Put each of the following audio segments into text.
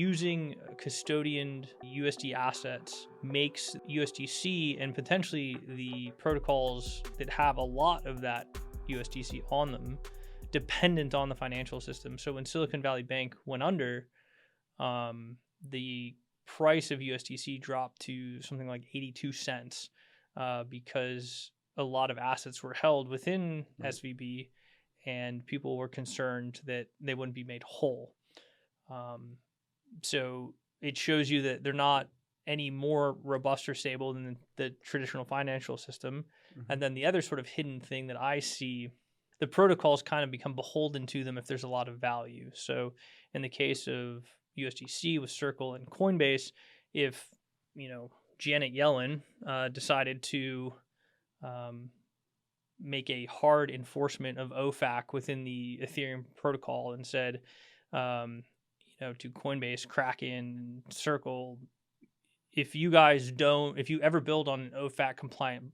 Using custodian USD assets makes USDC and potentially the protocols that have a lot of that USDC on them dependent on the financial system. So when Silicon Valley Bank went under, the price of USDC dropped to something like 82 cents because a lot of assets were held within SVB and people were concerned that they wouldn't be made whole. So it shows you that they're not any more robust or stable than the traditional financial system. Mm-hmm. And then the other sort of hidden thing that I see, the protocols kind of become beholden to them if there's a lot of value. So in the case of USDC with Circle and Coinbase, if, Janet Yellen decided to make a hard enforcement of OFAC within the Ethereum protocol and said, to Coinbase, Kraken, Circle, if you ever build on an OFAC compliant,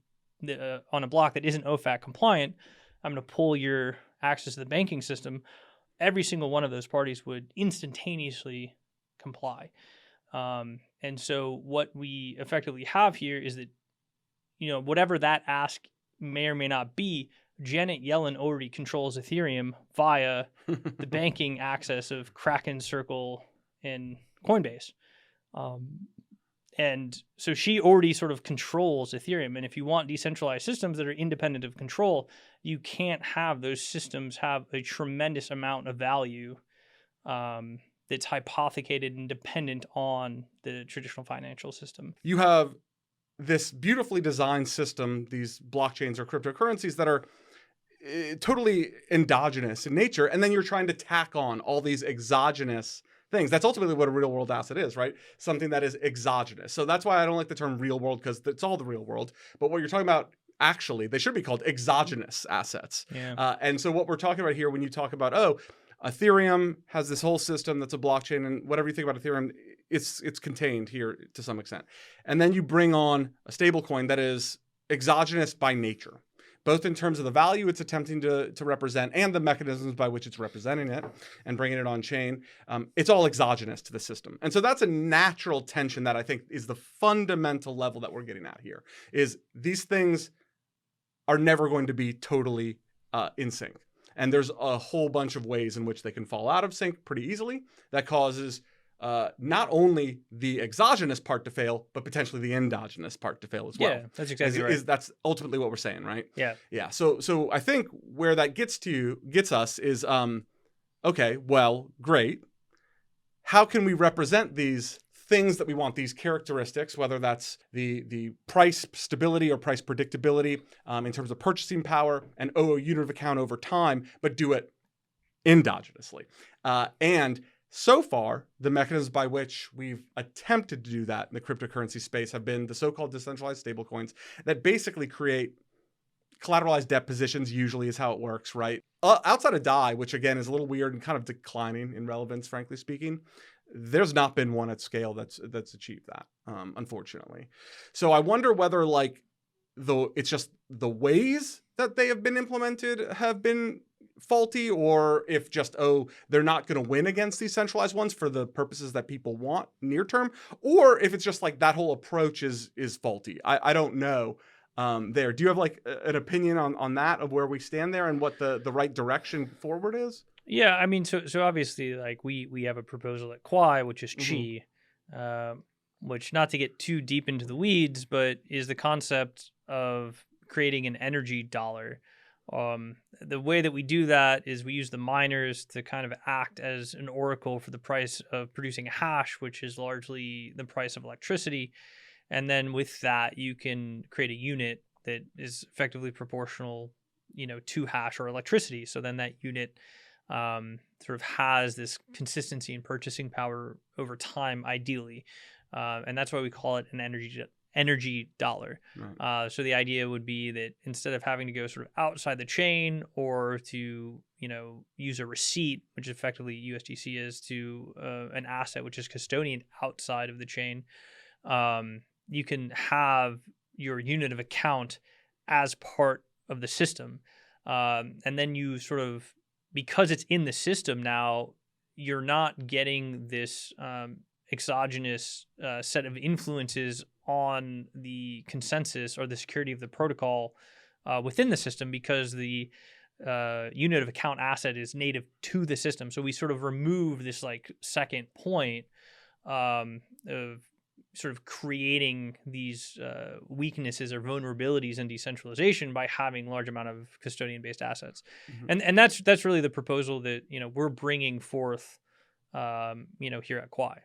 on a block that isn't OFAC compliant, I'm going to pull your access to the banking system. Every single one of those parties would instantaneously comply. And so what we effectively have here is that, whatever that ask may or may not be, Janet Yellen already controls Ethereum via the banking access of Kraken, Circle, and Coinbase. And so she already sort of controls Ethereum. And if you want decentralized systems that are independent of control, you can't have those systems have a tremendous amount of value that's hypothecated and dependent on the traditional financial system. You have this beautifully designed system, these blockchains or cryptocurrencies that are totally endogenous in nature, and then you're trying to tack on all these exogenous things. That's ultimately what a real world asset is, right? Something that is exogenous. So that's why I don't like the term real world, because it's all the real world. But what you're talking about, actually, they should be called exogenous assets. Yeah. And so what we're talking about here, when you talk about, Ethereum has this whole system that's a blockchain, and whatever you think about Ethereum, it's contained here to some extent. And then you bring on a stablecoin that is exogenous by nature, both in terms of the value it's attempting to represent and the mechanisms by which it's representing it and bringing it on chain. It's all exogenous to the system. And so that's a natural tension that I think is the fundamental level that we're getting at here, is these things are never going to be totally in sync. And there's a whole bunch of ways in which they can fall out of sync pretty easily. That causes not only the exogenous part to fail, but potentially the endogenous part to fail as well. Yeah, that's exactly right. That's ultimately what we're saying, right? Yeah. Yeah. So I think where that gets us is, okay, well, great. How can we represent these things that we want, these characteristics, whether that's the price stability or price predictability in terms of purchasing power and unit of account over time, but do it endogenously. And so far, the mechanisms by which we've attempted to do that in the cryptocurrency space have been the so-called decentralized stablecoins that basically create collateralized debt positions, usually is how it works, right? Outside of DAI, which again is a little weird and kind of declining in relevance, frankly speaking, there's not been one at scale that's achieved that, unfortunately. So I wonder whether it's just the ways that they have been implemented have been faulty, or if just, they're not going to win against these centralized ones for the purposes that people want near term, or if it's just that whole approach is faulty. I don't know. There. Do you have an opinion on that, of where we stand there and what the right direction forward is? Yeah, I mean, so obviously, we have a proposal at Quai, which is Chi, which, not to get too deep into the weeds, but is the concept of creating an energy dollar. The way that we do that is we use the miners to kind of act as an oracle for the price of producing a hash, which is largely the price of electricity. And then with that, you can create a unit that is effectively proportional, to hash or electricity. So then that unit sort of has this consistency in purchasing power over time, ideally. And that's why we call it an energy dollar. Right. So the idea would be that instead of having to go sort of outside the chain or to, use a receipt, which effectively USDC is, to an asset, which is custodian outside of the chain, you can have your unit of account as part of the system. And then you sort of, because it's in the system now, you're not getting this exogenous set of influences on the consensus or the security of the protocol within the system, because the unit of account asset is native to the system. So we sort of remove this like second point of sort of creating these weaknesses or vulnerabilities in decentralization by having large amount of custodian-based assets. And that's really the proposal that we're bringing forth here at Quai.